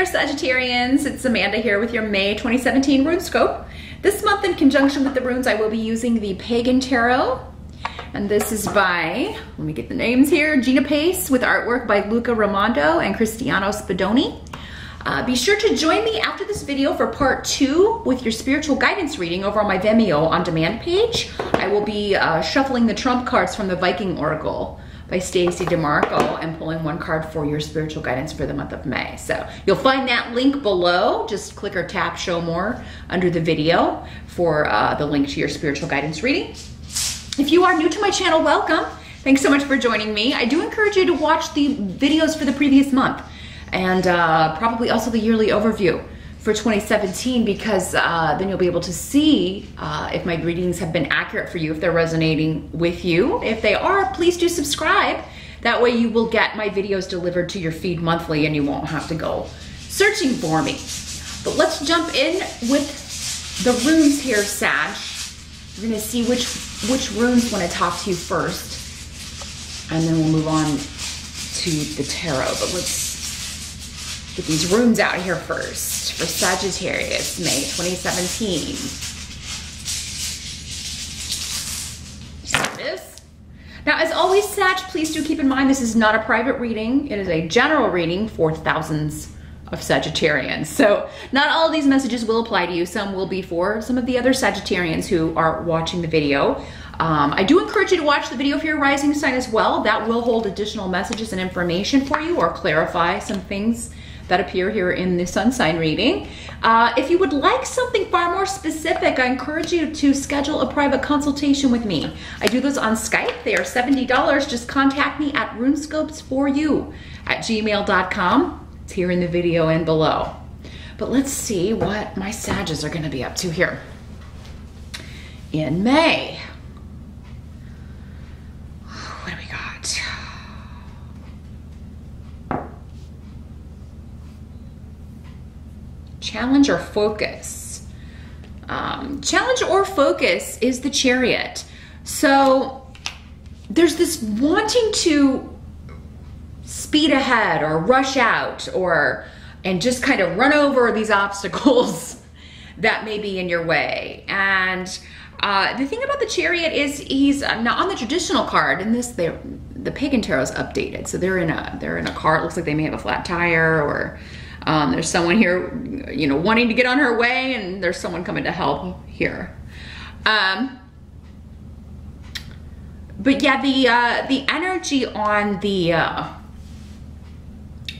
there, Sagittarians. It's Amanda here with your May 2017 Runescope. This month, in conjunction with the runes, I will be using the Pagan Tarot. And this is by, let me get the names here, Gina Pace, with artwork by Luca Raimondo and Cristiano Spadoni. Be sure to join me after this video for part 2 with your spiritual guidance reading over on my Vimeo on demand page. I will be shuffling the trump cards from the Viking Oracle by Stacey DeMarco and pulling one card for your spiritual guidance for the month of May. So you'll find that link below. Just click or tap show more under the video for the link to your spiritual guidance reading. If you are new to my channel, welcome. Thanks so much for joining me. I do encourage you to watch the videos for the previous month and probably also the yearly overview for 2017, because then you'll be able to see if my readings have been accurate for you, if they're resonating with you. If they are, please do subscribe. That way you will get my videos delivered to your feed monthly and you won't have to go searching for me. But let's jump in with the runes here, Sag. We're gonna see which runes want to talk to you first, and then we'll move on to the tarot. But let's get these runes out here first for Sagittarius, May 2017. There it is. Now, as always, Sag, please do keep in mind this is not a private reading. It is a general reading for thousands of Sagittarians. So not all of these messages will apply to you. Some will be for some of the other Sagittarians who are watching the video. I do encourage you to watch the video if you're a rising sign as well. That will hold additional messages and information for you, or clarify some things that appear here in the sun sign reading. If you would like something far more specific, I encourage you to schedule a private consultation with me. I do those on Skype. They are $70. Just contact me at runescopesforyou@gmail.com. It's here in the video and below. But let's see what my Sages are going to be up to here in May. What do we got? Challenge or focus. Challenge or focus is the Chariot. So there's this wanting to speed ahead or rush out and just kind of run over these obstacles that may be in your way. And the thing about the Chariot is he's now on the traditional card, and the Pagan Tarot is updated. So they're in a car. It looks like they may have a flat tire, or there's someone here, you know, wanting to get on her way, and there's someone coming to help here. But yeah, the energy on the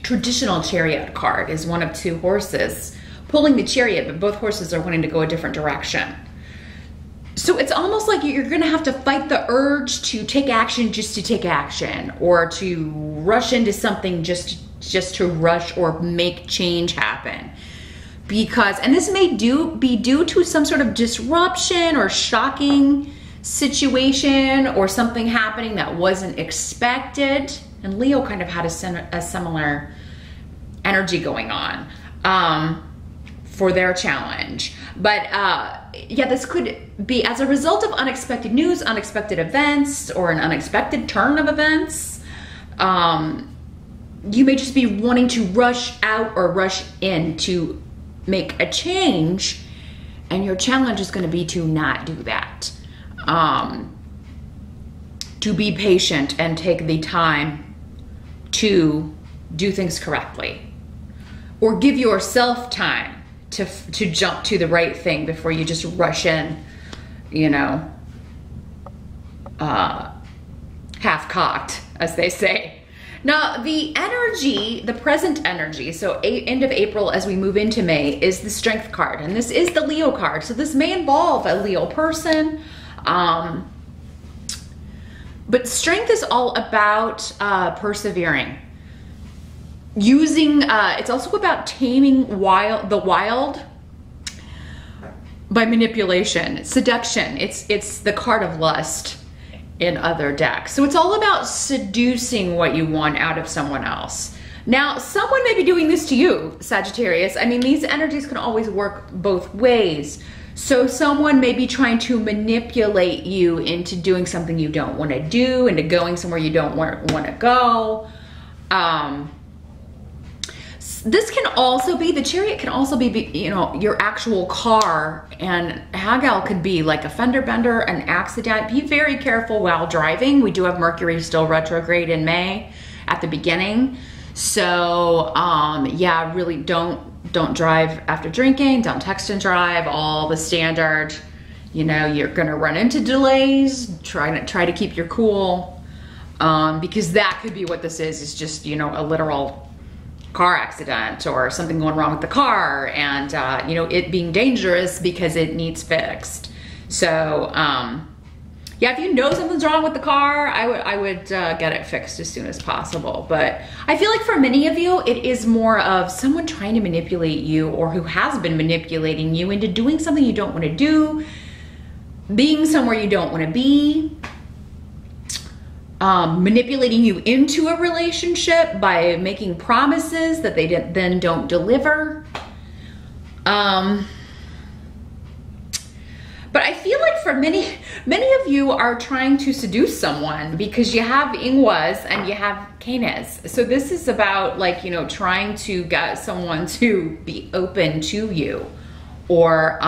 traditional Chariot card is one of two horses pulling the chariot, but both horses are wanting to go a different direction. So it's almost like you're gonna have to fight the urge to take action just to take action, or to rush into something just to rush or make change happen. Because, and this may be due to some sort of disruption or shocking situation, or something happening that wasn't expected. And Leo kind of had a similar energy going on for their challenge. But yeah, this could be as a result of unexpected news, unexpected events, or an unexpected turn of events. You may just be wanting to rush out or rush in to make a change, and your challenge is going to be to not do that. To be patient and take the time to do things correctly, or give yourself time to jump to the right thing before you just rush in, you know, half-cocked, as they say. Now, the energy, the present energy, so end of April as we move into May, is the Strength card, and this is the Leo card. So this may involve a Leo person, but strength is all about persevering. Using, it's also about taming the wild by manipulation, seduction. It's the card of lust in other decks. So it's all about seducing what you want out of someone else. Now, someone may be doing this to you, Sagittarius. I mean, these energies can always work both ways. So someone may be trying to manipulate you into doing something you don't want to do, into going somewhere you don't want to go. This can also be, the Chariot can also be, you know, your actual car, and Hagel could be like a fender bender, an accident. Be very careful while driving. We do have Mercury still retrograde in May at the beginning. So yeah, really don't drive after drinking, don't text and drive, all the standard, you know, you're gonna run into delays, try to keep your cool, because that could be what this is just, you know, a literal car accident or something going wrong with the car, and you know, it being dangerous because it needs fixed. So yeah, if you know something's wrong with the car, I would get it fixed as soon as possible. But I feel like for many of you, it is more of someone trying to manipulate you, or who has been manipulating you into doing something you don't want to do, being somewhere you don't want to be, manipulating you into a relationship by making promises that they then don't deliver. But I feel like for many of you are trying to seduce someone, because you have Ingwas and you have Canes. So this is about, like, you know, trying to get someone to be open to you, or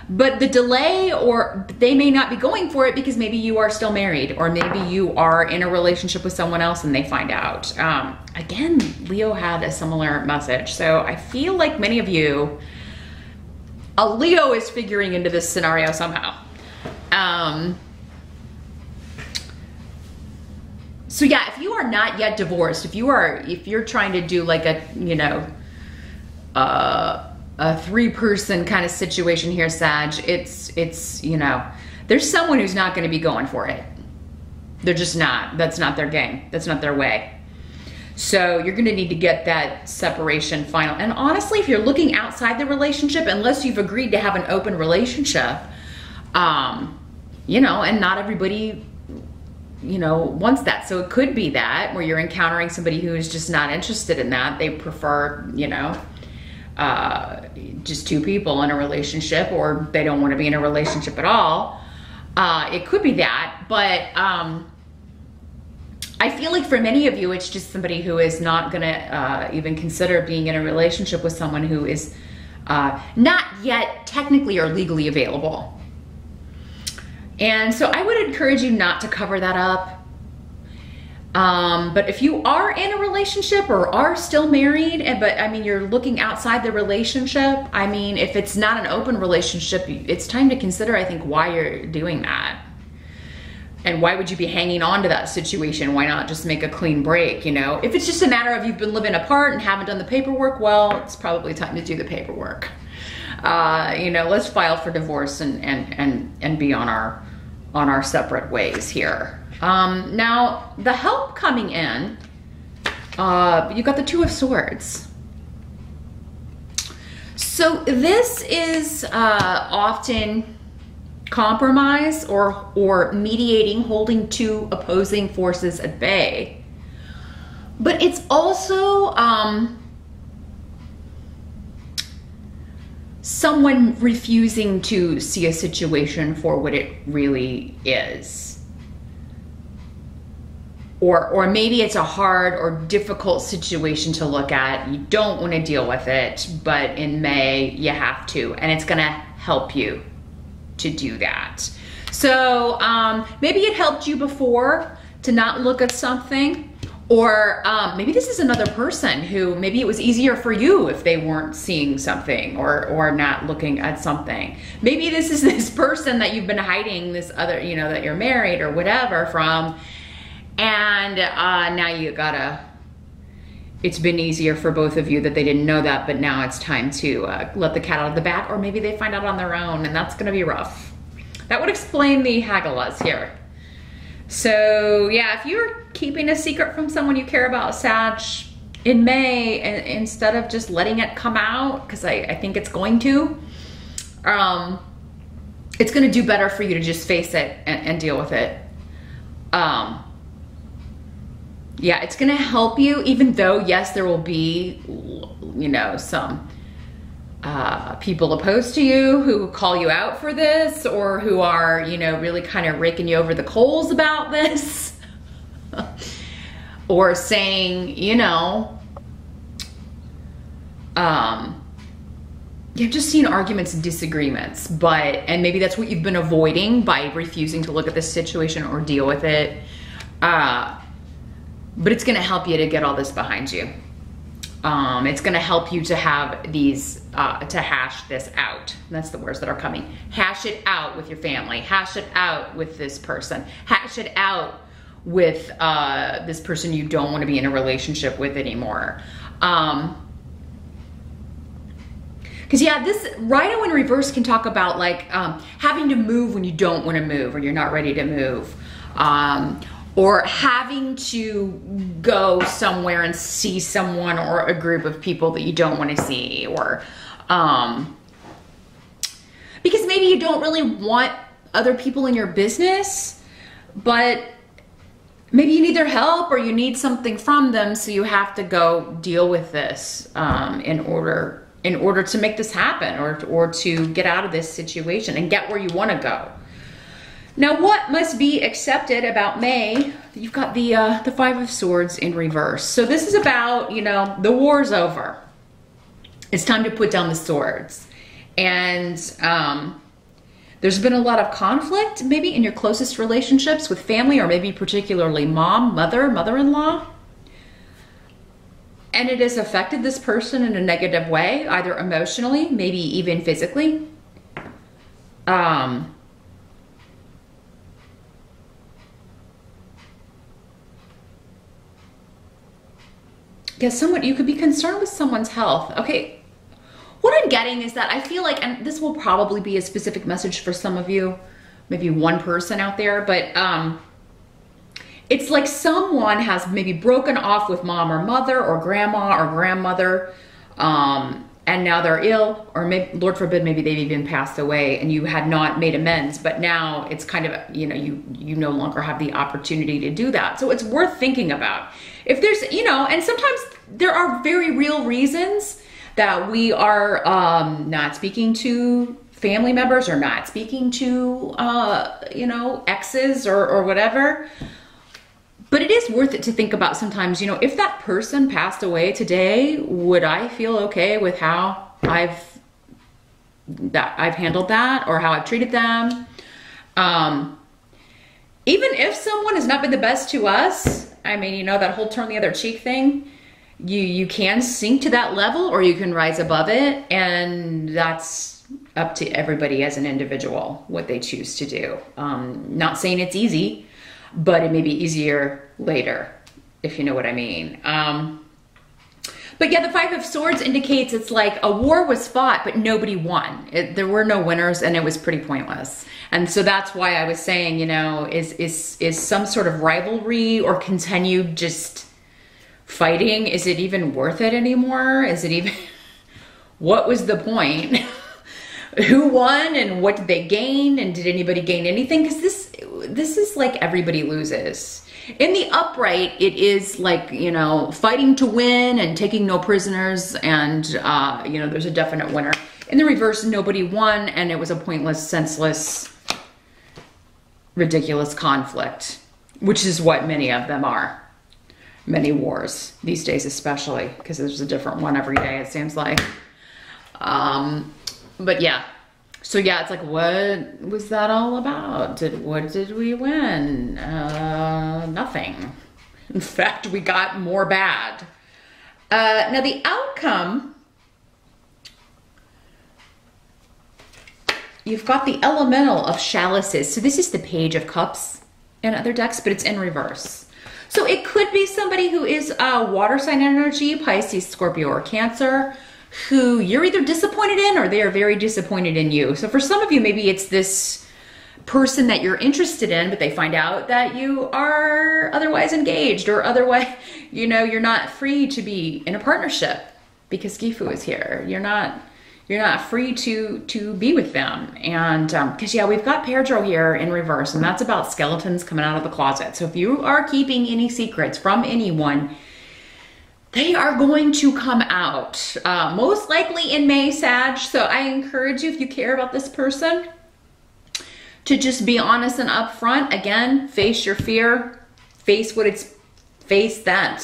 but the delay, or they may not be going for it because maybe you are still married, or maybe you are in a relationship with someone else and they find out. Again, Leo had a similar message. So I feel like many of you, a Leo is figuring into this scenario somehow. So yeah, if you are not yet divorced, if you're trying to do like a, you know, a 3-person kind of situation here, Sag, it's, you know, there's someone who's not going to be going for it. They're just not. That's not their game. That's not their way. So you're going to need to get that separation final. And honestly, if you're looking outside the relationship, unless you've agreed to have an open relationship, you know, and not everybody, you know, wants that. So it could be that where you're encountering somebody who is just not interested in that. They prefer, you know, just 2 people in a relationship, or they don't want to be in a relationship at all. It could be that, but I feel like for many of you, it's just somebody who is not gonna even consider being in a relationship with someone who is not yet technically or legally available. And so I would encourage you not to cover that up. But if you are in a relationship or are still married, but I mean, you're looking outside the relationship, I mean, if it's not an open relationship, it's time to consider, I think, why you're doing that. And why would you be hanging on to that situation? Why not just make a clean break, you know? If it's just a matter of you've been living apart and haven't done the paperwork, well, it's probably time to do the paperwork. You know, let's file for divorce and be on our separate ways here. Now, the help coming in, you got the 2 of Swords. So this is often compromise or mediating, holding 2 opposing forces at bay. But it's also someone refusing to see a situation for what it really is. Or maybe it's a hard or difficult situation to look at. You don't want to deal with it, but in May you have to, and it's gonna help you to do that. So maybe it helped you before to not look at something, or maybe this is another person who maybe it was easier for you if they weren't seeing something or not looking at something. Maybe this is this person that you've been hiding this other, you know, that you're married or whatever from, and now you gotta, it's been easier for both of you that they didn't know that, but now it's time to let the cat out of the bag, or maybe they find out on their own, and that's gonna be rough. That would explain the Hagelas here. So yeah, if you're keeping a secret from someone you care about, Sag, in May, instead of just letting it come out, because I think it's going to, it's gonna do better for you to just face it and deal with it. Yeah, it's gonna help you, even though, yes, there will be, you know, some people opposed to you who call you out for this, or who are, you know, really kind of raking you over the coals about this. Or saying, you know, You've just seen arguments and disagreements, and maybe that's what you've been avoiding by refusing to look at this situation or deal with it. But it's gonna help you to get all this behind you. It's gonna help you to have these, to hash this out. That's the words that are coming. Hash it out with your family. Hash it out with this person. Hash it out with this person you don't want to be in a relationship with anymore. Because yeah, this Rhino in reverse can talk about like having to move when you don't want to move or you're not ready to move. Or having to go somewhere and see someone or a group of people that you don't want to see. Or because maybe you don't really want other people in your business, but maybe you need their help or you need something from them, so you have to go deal with this in order to make this happen or to get out of this situation and get where you want to go. Now, what must be accepted about May? You've got the Five of Swords in reverse. So this is about, you know, the war's over. It's time to put down the swords. And there's been a lot of conflict maybe in your closest relationships with family, or maybe particularly mom, mother, mother-in-law. And it has affected this person in a negative way, either emotionally, maybe even physically. Yeah, you could be concerned with someone's health. Okay, what I'm getting is that I feel like, and this will probably be a specific message for some of you, maybe one person out there, but it's like someone has maybe broken off with mom or mother or grandma or grandmother, and now they're ill, or maybe, Lord forbid, maybe they've even passed away and you had not made amends, but now it's kind of, you know, you no longer have the opportunity to do that. So it's worth thinking about. If there's, you know, and sometimes there are very real reasons that we are not speaking to family members or not speaking to, you know, exes or whatever. But it is worth it to think about sometimes, you know, if that person passed away today, would I feel okay with how I've handled that or how I've treated them? Even if someone has not been the best to us, I mean, you know, that whole turn the other cheek thing, you can sink to that level or you can rise above it. And that's up to everybody as an individual, what they choose to do. Not saying it's easy, but it may be easier later, if you know what I mean. But yeah, the Five of Swords indicates it's like a war was fought, but nobody won. There were no winners and it was pretty pointless. And so that's why I was saying, you know, is some sort of rivalry or continued just fighting, is it even worth it anymore? Is it even, what was the point? Who won and what did they gain, and did anybody gain anything? Because this is like everybody loses. In the upright, it is like, you know, fighting to win and taking no prisoners, and you know, there's a definite winner. In the reverse, nobody won and it was a pointless, senseless, ridiculous conflict, which is what many of them are. Many wars these days, especially because there's a different one every day, it seems like. But yeah, so yeah, it's like, what was that all about? What did we win? Nothing. In fact, we got more bad. Now the outcome, you've got the elemental of chalices. So this is the Page of Cups in other decks, but it's in reverse. So it could be somebody who is water sign energy, Pisces, Scorpio, or Cancer, who you're either disappointed in or they are very disappointed in you. So for some of you, maybe it's this person that you're interested in, but they find out that you are otherwise engaged, or otherwise, you know, you're not free to be in a partnership because Gifu is here. You're not free to be with them. And because yeah, we've got Pedro here in reverse, and that's about skeletons coming out of the closet. So if you are keeping any secrets from anyone, they are going to come out, most likely in May, Sag. So I encourage you, if you care about this person, to just be honest and upfront. Again, face your fear, face that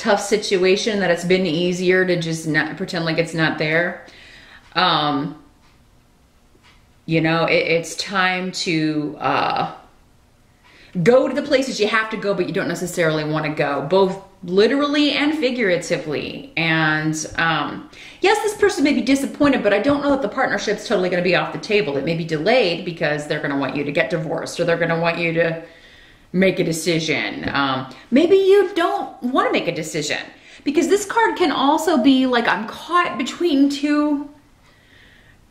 tough situation that it's been easier to just not pretend like it's not there. You know, it's time to go to the places you have to go, but you don't necessarily want to go, both literally and figuratively. And yes, this person may be disappointed, but I don't know that the partnership's totally going to be off the table. It may be delayed because they're going to want you to get divorced, or they're going to want you to make a decision. Maybe you don't want to make a decision, because this card can also be like, I'm caught between two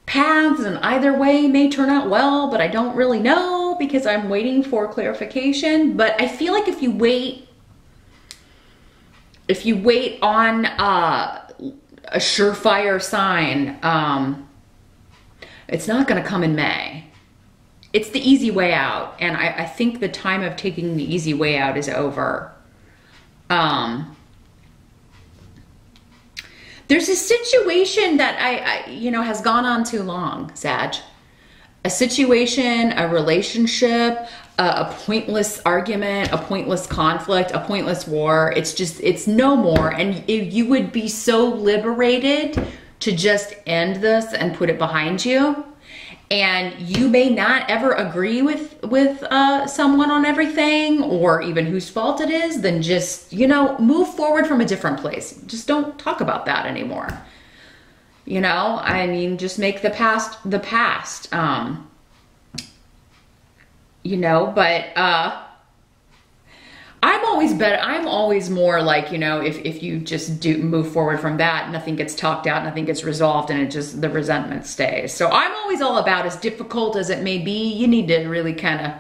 paths, and either way may turn out well, but I don't really know because I'm waiting for clarification. But I feel like if you wait on a surefire sign, it's not going to come in May. It's the easy way out, and I think the time of taking the easy way out is over. There's a situation that you know, has gone on too long, Sag. A situation, a relationship, a pointless argument, a pointless conflict, a pointless war. It's no more. And you would be so liberated to just end this and put it behind you. And you may not ever agree with someone on everything, or even whose fault it is, then just, you know, move forward from a different place. Just don't talk about that anymore. You know, I mean, just make the past the past. You know, but I'm always more like, you know, if you just do move forward from that, nothing gets talked out, nothing gets resolved, and the resentment stays. So I'm always all about, as difficult as it may be, you need to really kind of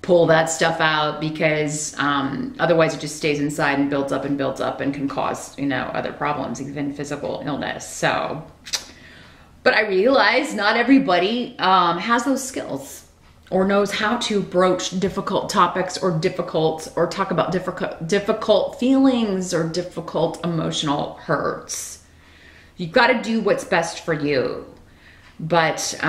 pull that stuff out, because otherwise it just stays inside and builds up and can cause, you know, other problems, even physical illness. So, but I realize not everybody has those skills, or knows how to broach difficult topics, or talk about difficult feelings, or difficult emotional hurts. You've got to do what's best for you. But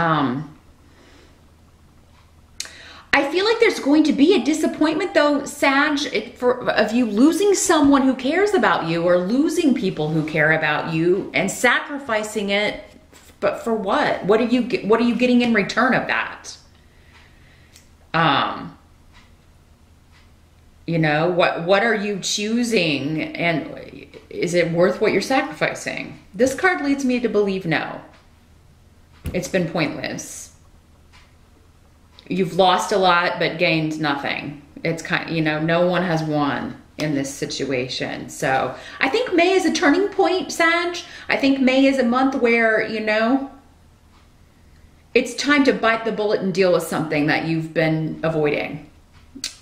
I feel like there's going to be a disappointment, though, Sag, of you losing someone who cares about you, or losing people who care about you, and sacrificing it. But for what? What are you getting in return of that? You know, what are you choosing, and is it worth what you're sacrificing? This card leads me to believe no. It's been pointless. You've lost a lot but gained nothing. It's kind of, you know, no one has won in this situation. So I think May is a turning point, Sag. I think May is a month where, you know, it's time to bite the bullet and deal with something that you've been avoiding.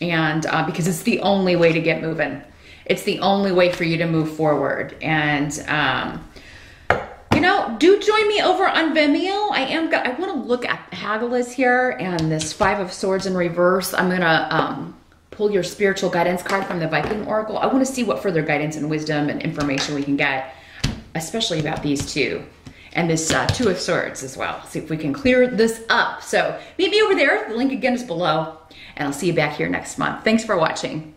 And because it's the only way to get moving. It's the only way for you to move forward. And, you know, do join me over on Vimeo. I want to look at Hagalaz here, and this 5 of Swords in reverse. I'm going to pull your spiritual guidance card from the Viking Oracle. I want to see what further guidance and wisdom and information we can get, especially about these two. And this 2 of Swords as well. See if we can clear this up. So meet me over there. The link again is below. And I'll see you back here next month. Thanks for watching.